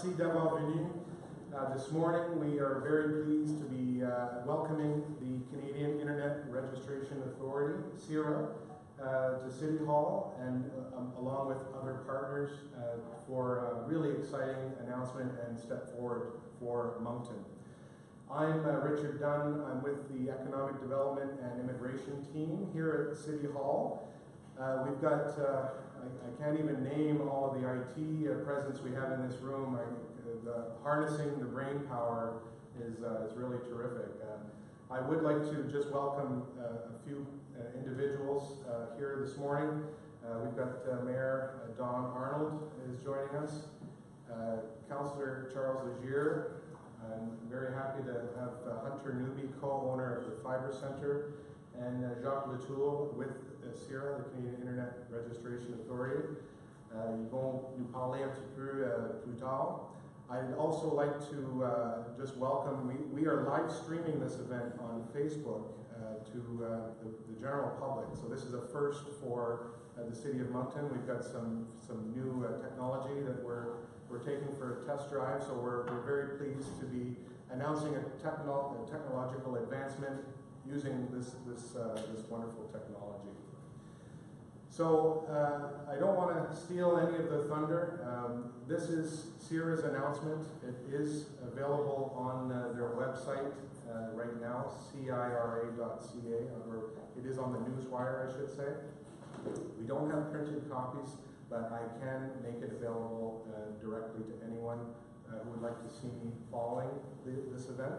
merci d'avoir venu. This morning we are very pleased to be welcoming the Canadian Internet Registration Authority, CIRA, to City Hall and along with other partners for a really exciting announcement and step forward for Moncton. I'm Richard Dunn. I'm with the Economic Development and Immigration team here at City Hall. We've got, I can't even name all of the IT presence we have in this room. Harnessing the brain power is really terrific. I would like to just welcome a few individuals here this morning. We've got Mayor Don Arnold is joining us, Councillor Charles Legier. I'm very happy to have Hunter Newby, co-owner of the Fibre Centre, and Jacques Latour with CIRA, the Canadian Internet Registration Authority. Ils vont nous parler un petit peu plus tard. I'd also like to just welcome, we are live streaming this event on Facebook to the general public. So this is a first for the City of Moncton. We've got some new technology that we're taking for a test drive. So we're very pleased to be announcing a technological advancement using this wonderful technology. So I don't want to steal any of the thunder. This is CIRA's announcement. It is available on their website right now, CIRA.ca, or it is on the newswire, I should say. We don't have printed copies, but I can make it available directly to anyone who would like to see me following this event.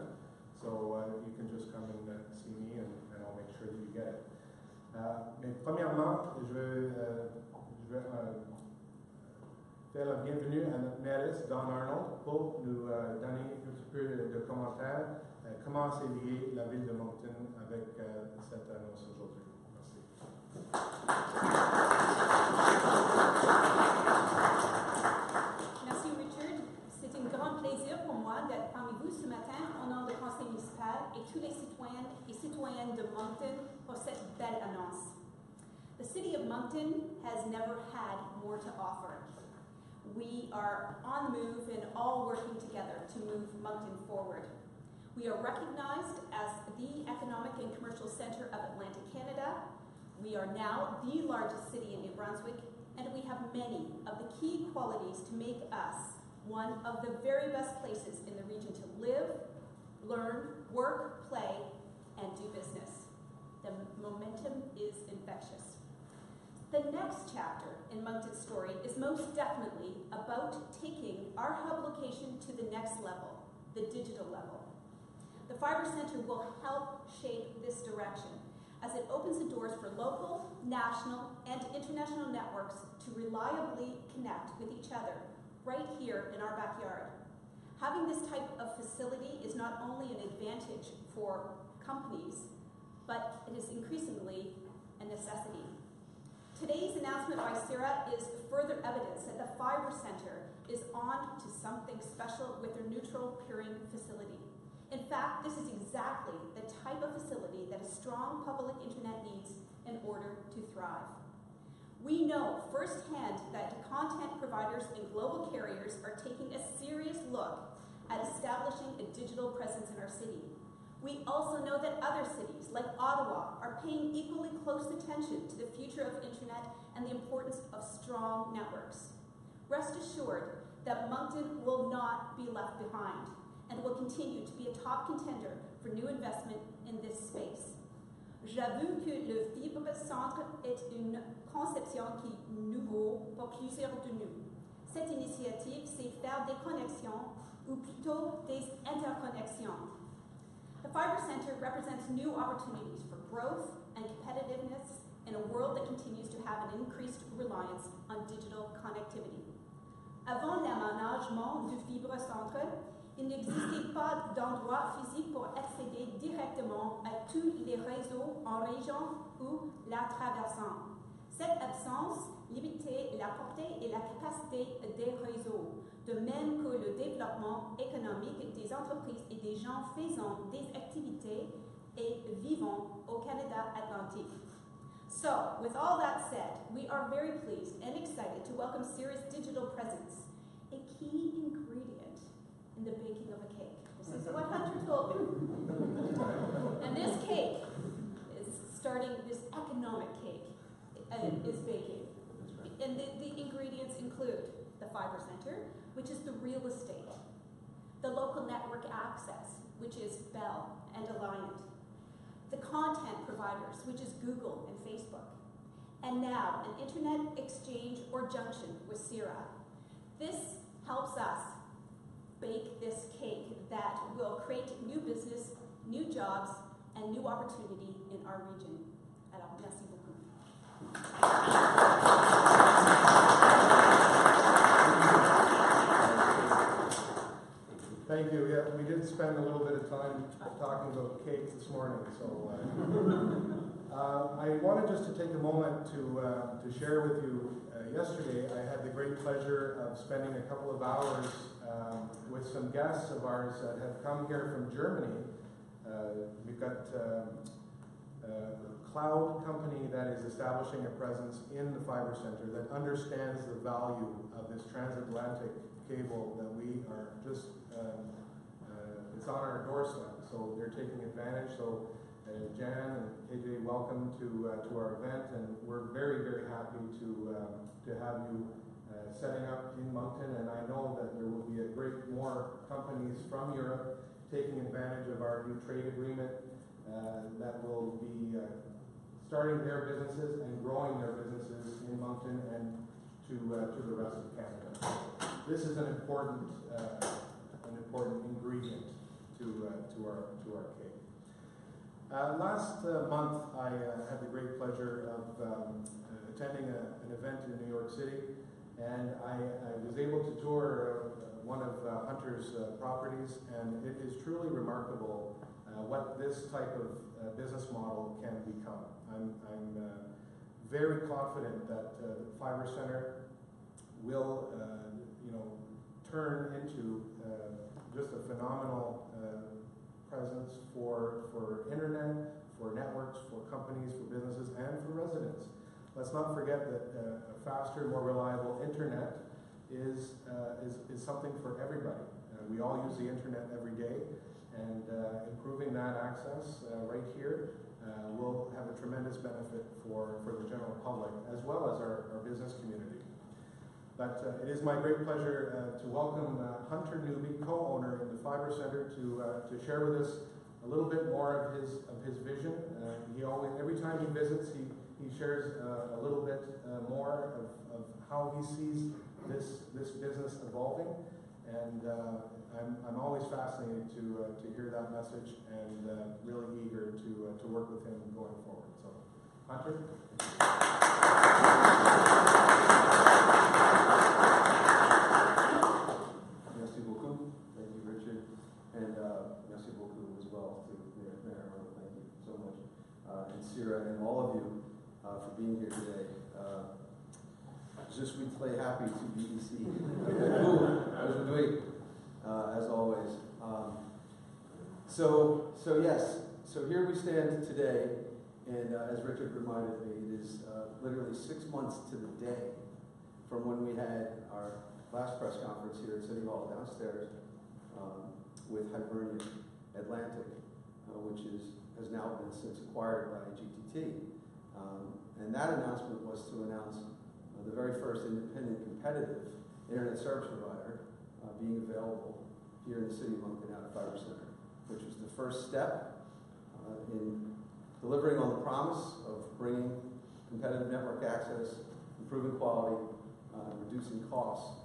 So you can just come and see me, and I'll make sure that you get it. Mais premièrement, je vais faire la bienvenue à notre mairesse, Don Arnold, pour nous donner un petit peu de commentaires. Comment c'est lié la ville de Moncton avec cette annonce aujourd'hui. Merci. Merci Richard. C'est un grand plaisir pour moi d'être parmi vous ce matin au nom du conseil municipal et tous les citoyens et citoyennes de Moncton pour cette belle annonce. The city of Moncton has never had more to offer. We are on the move and all working together to move Moncton forward. We are recognized as the economic and commercial center of Atlantic Canada. We are now the largest city in New Brunswick, and we have many of the key qualities to make us one of the very best places in the region to live, learn, work, play, and do business. The momentum is infectious. The next chapter in Moncton's story is most definitely about taking our hub location to the next level, the digital level. The Fibre Centre will help shape this direction as it opens the doors for local, national, and international networks to reliably connect with each other right here in our backyard. Having this type of facility is not only an advantage for companies, but it is increasingly a necessity. Today's announcement by CIRA is further evidence that the Fibre Centre is on to something special with their neutral peering facility. In fact, this is exactly the type of facility that a strong public internet needs in order to thrive. We know firsthand that content providers and global carriers are taking a serious look at establishing a digital presence in our city. We also know that other cities, like Ottawa, are paying equally close attention to the future of internet and the importance of strong networks. Rest assured that Moncton will not be left behind and will continue to be a top contender for new investment in this space. J'avoue que le Fibre Centre est une conception qui est nouveau pour plusieurs de nous. Cette initiative, c'est faire des connexions, ou plutôt des interconnexions. The Fibre Centre represents new opportunities for growth and competitiveness in a world that continues to have an increased reliance on digital connectivity. Avant l'aménagement du Fibre Centre, il n'existait pas d'endroit physique pour accéder directement à tous les réseaux en région ou la traversant. Cette absence limitait la portée et la capacité des réseaux, de même que le développement économique des entreprises et des gens faisant des activités et vivant au Canada Atlantique. So, with all that said, we are very pleased and excited to welcome CIRA's digital presence, a key ingredient real estate, the local network access, which is Bell and Alliant, the content providers, which is Google and Facebook, and now an internet exchange or junction with CIRA. This helps us bake this cake that will create new business, new jobs, and new opportunity in our region. Alors, merci beaucoup. Thank you. Yeah, we did spend a little bit of time talking about cake this morning, so I wanted just to take a moment to share with you. Yesterday, I had the great pleasure of spending a couple of hours with some guests of ours that have come here from Germany. We've got a cloud company that is establishing a presence in the Fibre Center that understands the value of this transatlantic cable that we are just, it's on our doorstep, so they're taking advantage. So Jan and KJ, welcome to our event, and we're very, very happy to have you setting up in Moncton, and I know that there will be a great more companies from Europe taking advantage of our new trade agreement that will be starting their businesses and growing their businesses in Moncton and to the rest of Canada. This is an important ingredient to our cake. Last month, I had the great pleasure of attending an event in New York City, and I was able to tour one of Hunter's properties, and it is truly remarkable what this type of business model can become. I'm very confident that the Fibre Center will, turn into just a phenomenal presence for internet, for networks, for companies, for businesses, and for residents. Let's not forget that a faster, more reliable internet is something for everybody. We all use the internet every day, and improving that access right here will have a tremendous benefit for the general public as well as our business community. But it is my great pleasure to welcome Hunter Newby, co-owner in the Fibre Center, to share with us a little bit more of his vision. He always, every time he visits, he shares a little bit more of how he sees this business evolving, and I'm always fascinated to hear that message, and really eager to work with him going forward. So, Hunter. Merci beaucoup. Thank you, Richard, and merci beaucoup as well to Mayor. Thank you so much, and CIRA, and all of you for being here today. Je suis très happy to be ici. Aujourd'hui, as always. So here we stand today, and as Richard reminded me, it is literally 6 months to the day from when we had our last press conference here at City Hall downstairs with Hibernian Atlantic, which has now been since acquired by GTT. And that announcement was to announce the very first independent competitive internet service provider being available here in the city of Moncton at Fibre Center, which was the first step in delivering on the promise of bringing competitive network access, improving quality, reducing costs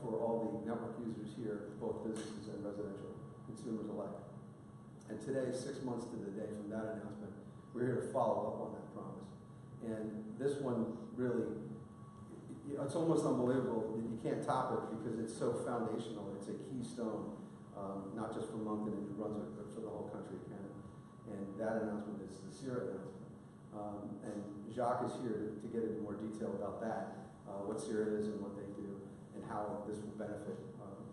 for all the network users here, both businesses and residential consumers alike. And today, 6 months to the day from that announcement, we're here to follow up on that promise. And this one really, it's almost unbelievable that you can't top it because it's so foundational. It's a keystone, not just for Moncton and New Brunswick, but for the whole country of Canada. And that announcement is the CIRA announcement. And Jacques is here to get into more detail about that, what CIRA is and what they do, and how this will benefit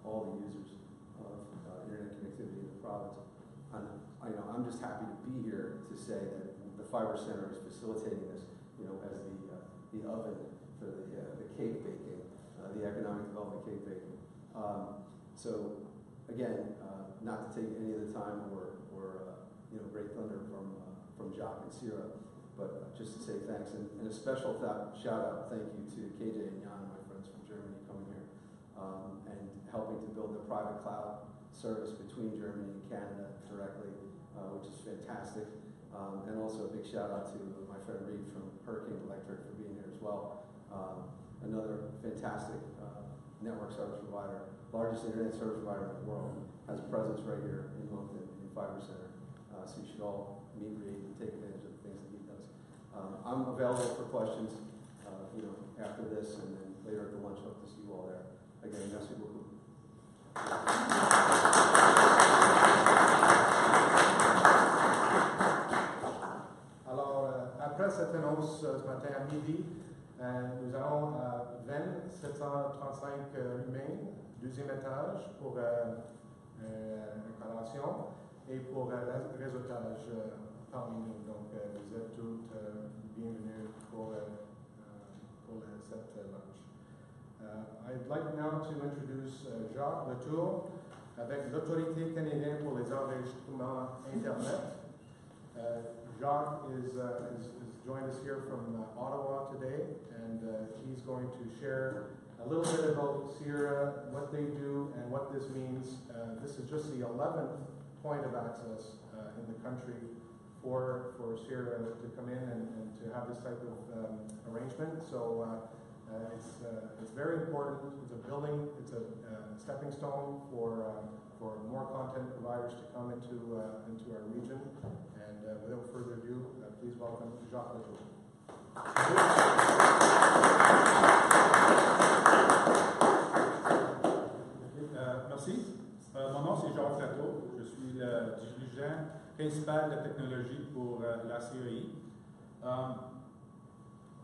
all the users of internet connectivity in the province. I'm just happy to be here to say that the Fibre Center is facilitating this, as the oven for the cake baking, the economic development cake baking. So again, not to take any of the time or great thunder from Jacques and CIRA, but just to say thanks, and a special shout out, thank you to KJ and Jan, my friends from Germany, coming here and helping to private cloud service between Germany and Canada directly, which is fantastic. And also a big shout out to my friend Reed from Hurricane Electric for being here as well. Another fantastic network service provider, largest internet service provider in the world, has a presence right here in Moncton in Fibre Center. So you should all meet Reed and take advantage of the things that he does. I'm available for questions, after this, and then later at the lunch. Hope to see you all there. Again, merci beaucoup. Alors, après cette annonce ce matin à midi, nous allons à 735 humains, deuxième étage, pour l'installation et pour le réseautage parmi nous. Donc, vous êtes toutes bienvenus pour cette lunch. I'd like now to introduce Jacques Latour avec l'Autorité canadienne pour les enregistrements Internet. Jacques is joined us here from Ottawa today, and he's going to share a little bit about CIRA, what they do, and what this means. This is just the 11th point of access in the country for CIRA to come in and to have this type of arrangement. So it's very important. It's a building. It's a stepping stone for more content providers to come into our region. And without further ado, please welcome Jacques Latour. Merci. Mon nom c'est Jacques Latour. Je suis le dirigeant principal de technologie pour la CIRA.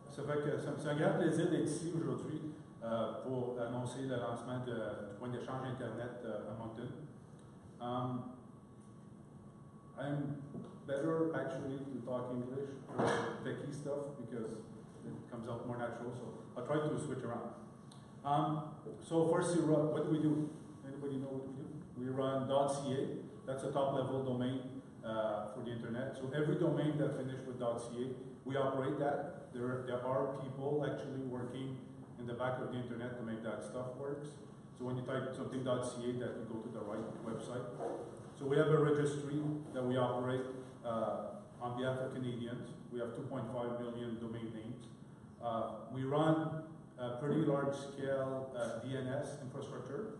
Ça fait que c'est un grand plaisir d'être ici aujourd'hui pour annoncer le lancement du point d'échange Internet à Moncton. I'm better actually to talk English for techie stuff because it comes out more natural, so I'll try to switch around. So for CIRA, what do we do? Anybody know what we do? We run .ca, that's a top level domain for the internet. So every domain that finishes with .ca, we operate that. There are people actually working in the back of the internet to make that stuff work. So when you type something .ca, that you go to the right website. So we have a registry that we operate on behalf of Canadians. We have 2.5 million domain names. We run a pretty large-scale DNS infrastructure.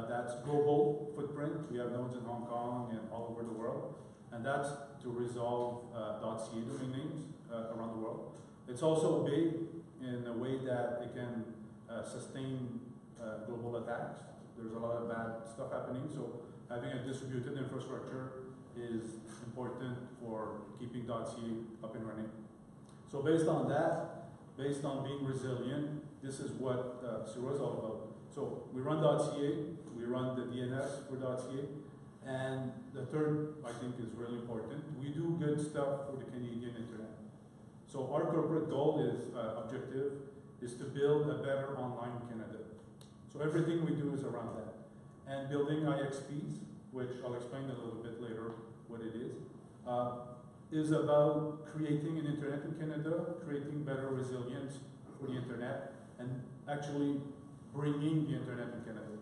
That's global footprint. We have nodes in Hong Kong and all over the world. And that's to resolve .ca domain names around the world. It's also big in a way that it can sustain global attacks. There's a lot of bad stuff happening, so having a distributed infrastructure is important for keeping .ca up and running. So based on that, based on being resilient, this is what CIRA is all about. So we run .ca, we run the DNS for .ca, and the third, I think, is really important. We do good stuff for the Canadian internet. So our corporate goal is, objective, is to build a better online Canada. So everything we do is around that. And building IXPs, which I'll explain a little bit later what it is about creating an internet in Canada, creating better resilience for the internet, and actually bringing the internet in Canada.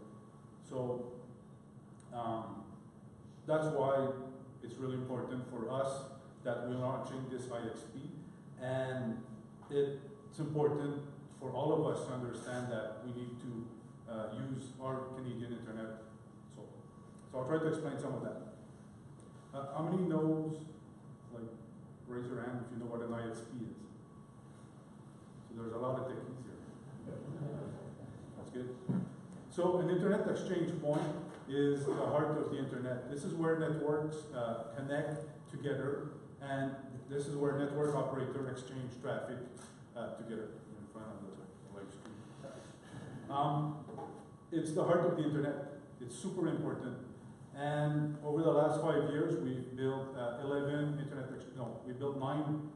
So that's why it's really important for us that we're launching this IXP. And it's important for all of us to understand that we need to use our Canadian internet. So I'll try to explain some of that. How many knows, like, raise your hand if you know what an IXP is. So there's a lot of techies here. That's good. So an internet exchange point is the heart of the internet. This is where networks connect together, and this is where network operators exchange traffic together in front of the live stream. It's the heart of the internet. It's super important. And over the last 5 years, we've built 9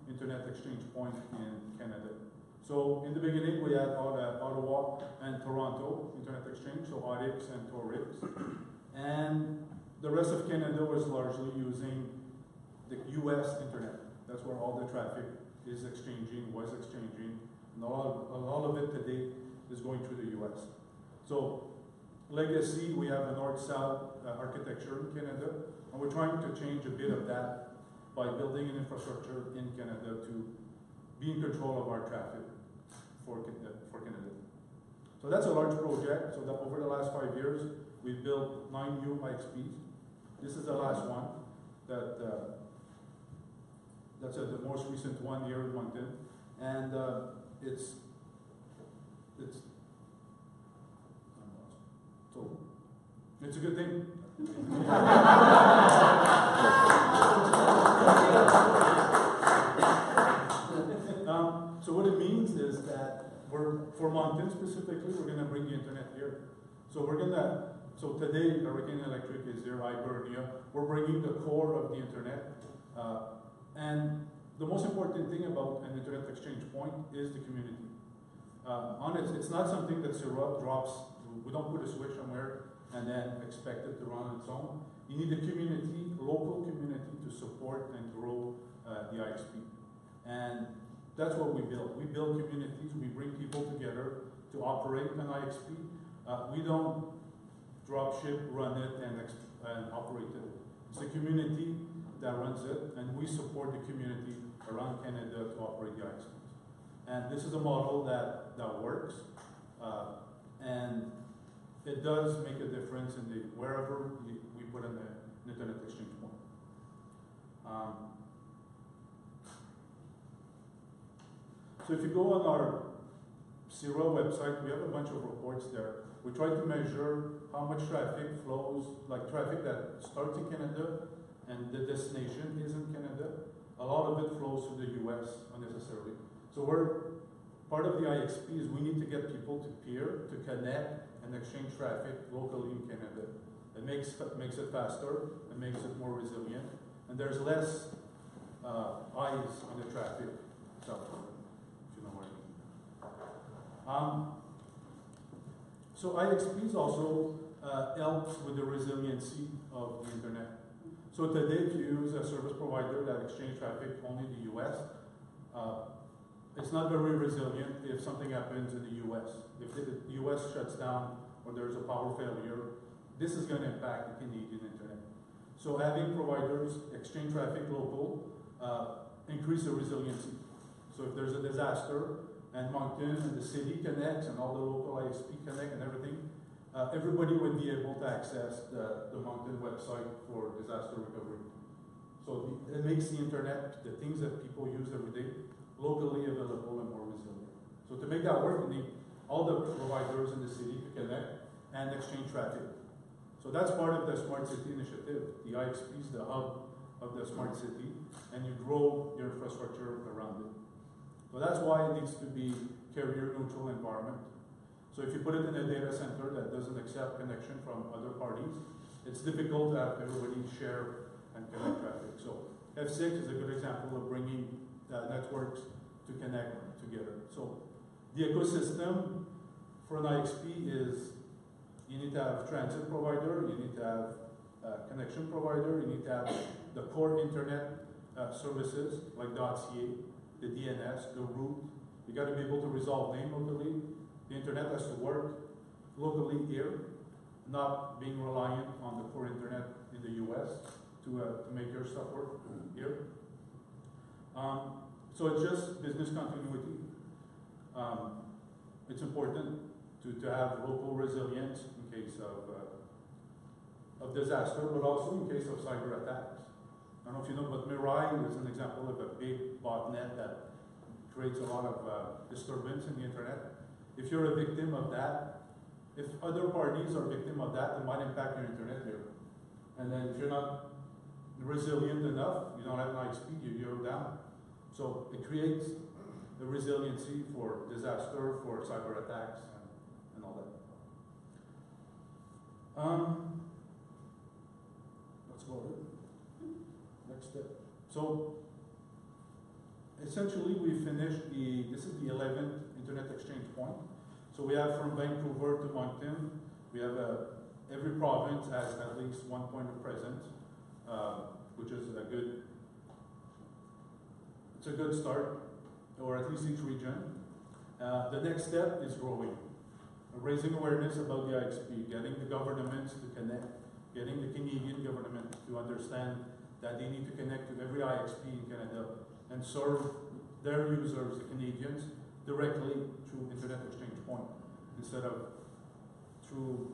internet exchange points in Canada. So in the beginning, we had Ottawa and Toronto internet exchange, so Oryx and Torix. And the rest of Canada was largely using the US internet. That's where all the traffic is exchanging, was exchanging, and all of it today is going through the US. So legacy, we have a north-south architecture in Canada, and we're trying to change a bit of that by building an infrastructure in Canada to be in control of our traffic for Canada. So that's a large project. So that over the last 5 years, we've built 9 new IXPs. This is the last one. That's the most recent one here in Moncton, and it's a good thing. So what it means is that for Moncton specifically, we're going to bring the internet here. So so today, Hurricane Electric is here, Hibernia. We're bringing the core of the internet. And the most important thing about an internet exchange point is the community. It's not something that CIRA drops. We don't put a switch somewhere and then expect it to run on its own. You need a community, local community, to support and grow the IXP. And that's what we build. We build communities. We bring people together to operate an IXP. We don't drop ship, run it, and operate it. It's the community that runs it, and we support the community around Canada to operate the IXPs. And this is a model that works, and it does make a difference in wherever we put an internet exchange point. So if you go on our CIRA website, we have a bunch of reports there. We try to measure how much traffic flows, like traffic that starts in Canada and the destination is in Canada. A lot of it flows to the US unnecessarily. So part of the IXP we need to get people to peer, to connect and exchange traffic locally in Canada. It makes it faster, it makes it more resilient, and there's less eyes on the traffic. So, if you know what I mean. So IXPs also help with the resiliency of the internet. So today, if you use a service provider that exchange traffic only in the US, it's not very resilient if something happens in the US. If the US shuts down or there's a power failure, this is going to impact the Canadian internet. So having providers exchange traffic local increase the resiliency. So if there's a disaster and Moncton and the city connects and all the local ISP connect and everything, everybody would be able to access the Moncton website for disaster recovery. So it makes the internet, the things that people use every day, locally available and more resilient. So to make that work, you need all the providers in the city to connect and exchange traffic. So that's part of the Smart City initiative. The IXP is the hub of the Smart City, and you grow your infrastructure around it. So that's why it needs to be carrier-neutral environment. So if you put it in a data center that doesn't accept connection from other parties, it's difficult to have everybody share and connect traffic. So F6 is a good example of bringing networks to connect together. So the ecosystem for an IXP is you need to have transit provider, you need to have connection provider, you need to have the core internet services like .ca, the DNS, the root. You got to be able to resolve name locally. The internet has to work locally here, not being reliant on the core internet in the US to make your stuff work here. So it's just business continuity. It's important to have local resilience in case of disaster, but also in case of cyber attacks. I don't know if you know, but Mirai is an example of a big botnet that creates a lot of disturbance in the internet. If you're a victim of that, if other parties are victim of that, it might impact your internet here. And then if you're not resilient enough, you don't have an IXP, you're down. So it creates the resiliency for disaster, for cyber attacks, and all that. Let's go ahead. Next step. So essentially we finished this is the 11th internet exchange point. So we have from Vancouver to Moncton, we have every province has at least one point of presence, which is it's a good start, or at least each region. The next step is growing. raising awareness about the IXP, getting the governments to connect, getting the Canadian government to understand that they need to connect to every IXP in Canada and serve their users, the Canadians, directly through Internet Exchange Point instead of through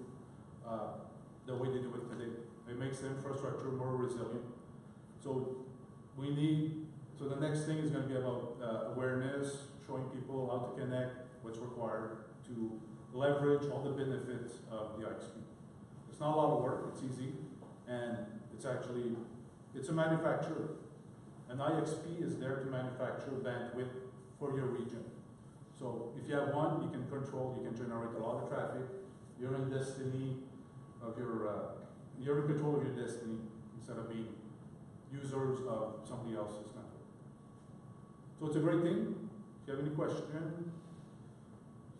the way they do it today. It makes the infrastructure more resilient. So so the next thing is going to be about awareness, showing people how to connect, what's required to leverage all the benefits of the IXP. It's not a lot of work, it's easy, and it's a manufacturer. An IXP is there to manufacture bandwidth for your region. So if you have one, you can generate a lot of traffic. You're in control of your destiny instead of being users of somebody else's network. So it's a great thing. If you have any questions,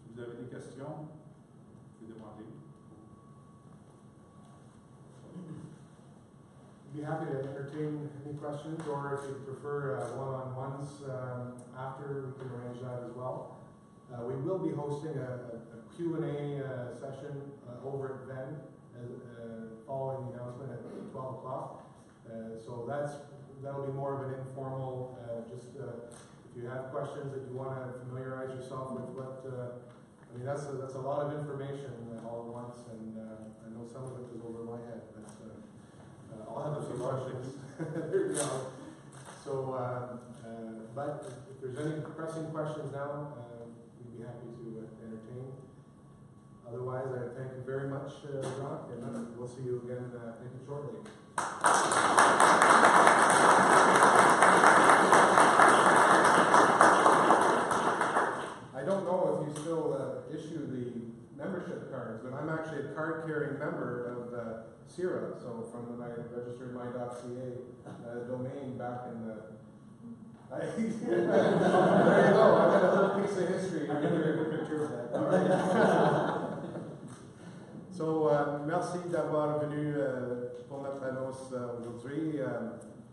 si vous avez des questions, vous demandez. I'd be happy to entertain any questions, or if you prefer one-on-ones after, we can arrange that as well. We will be hosting a Q&A session over at Venn following the announcement at 12 o'clock. So that'll be more of an informal, if you have questions that you want to familiarize yourself with what, that's a lot of information all at once, and I know some of it is over my head, but I'll have a few questions. There you go. So, but if there's any pressing questions now, we'd be happy to entertain. Otherwise, I thank you very much, Jacques, and we'll see you again, I think, shortly. I don't know if you still issue the membership cards, but I'm actually a card-carrying member of CIRA, so from when I registered my .ca domain back in the... there you go, I've got a little piece of history. I can give you a picture of that. All right. So, merci d'avoir venu pour notre annonce aujourd'hui.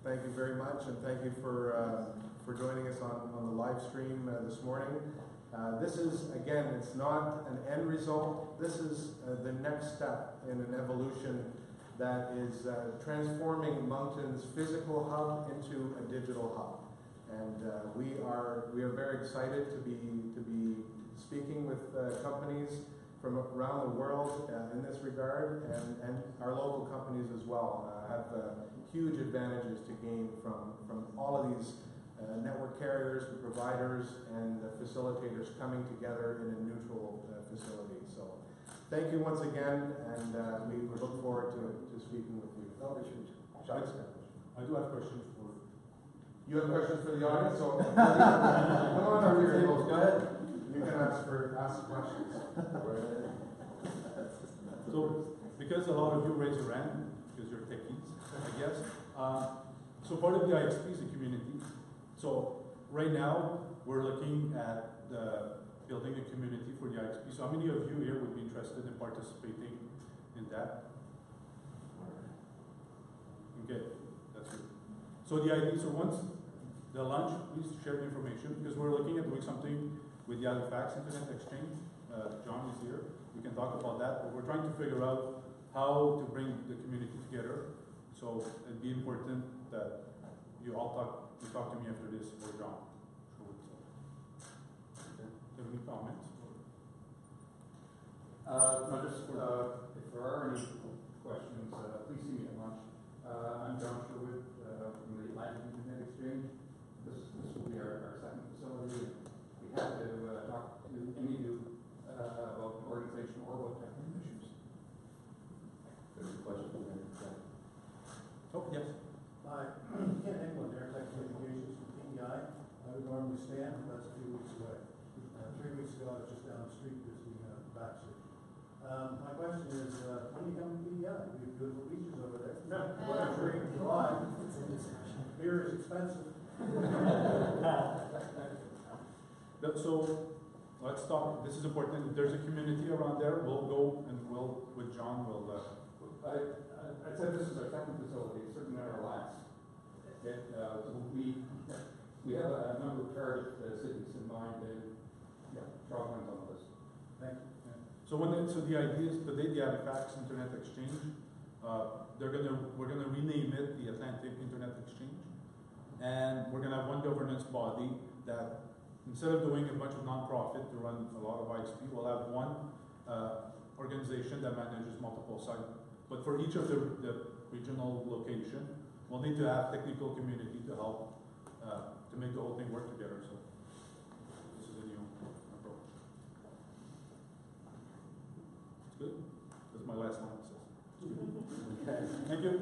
Thank you very much, and thank you for joining us on the live stream this morning. This is, again, it's not an end result. This is the next step in an evolution that is transforming Moncton's physical hub into a digital hub. And we are very excited to be speaking with companies from around the world in this regard, and our local companies as well have huge advantages to gain from all of these network carriers, the providers, and the facilitators coming together in a neutral facility. So thank you once again, and we look forward to speaking with you. I do have questions for... You have questions for the audience? So come on over here. Go ahead. You can ask questions. So, because a lot of you raise your hand, because you're techies, I guess. So part of the IXP is a community. So right now, we're looking at building a community for the IXP. So how many of you here would be interested in participating in that? Okay, that's good. So the idea, so once the lunch, please share the information, because we're looking at doing something with the Halifax Internet Exchange. John is here. We can talk about that, but we're trying to figure out how to bring the community together. So it'd be important that you all talk to me after this, or John. Okay. Do you have any comments? No, just if there are any questions, please see me at lunch. I'm John Sherwood from the Atlantic Internet Exchange. This will be our second facility. We have to talk to any of you about the organization or about technical issues. There's a question there. Oh, yes. Hi, Ken England, Airtech Communications from TEI. I would normally stand, but that's a few weeks away. 3 weeks ago, I was just down the street visiting backstage. My question is, when you come to TEI? We have beautiful beaches over there. No. I'm sure you can fly. Beer is expensive. So let's talk. This is important. If there's a community around there, we'll go and with John, I said this is our second facility, it's certainly not our last. We have a number of target cities in mind, and Charles runs on the list. Thank you. Yeah. So the idea is today the Halifax Internet Exchange, we're gonna rename it the Atlantic Internet Exchange, and we're gonna have one governance body that instead of doing a bunch of non-profit to run a lot of ISP, we'll have one organization that manages multiple sites. But for each of the regional location, we'll need to have technical community to help to make the whole thing work together. So this is a new approach. It's good. That's my last line. Okay. Thank you.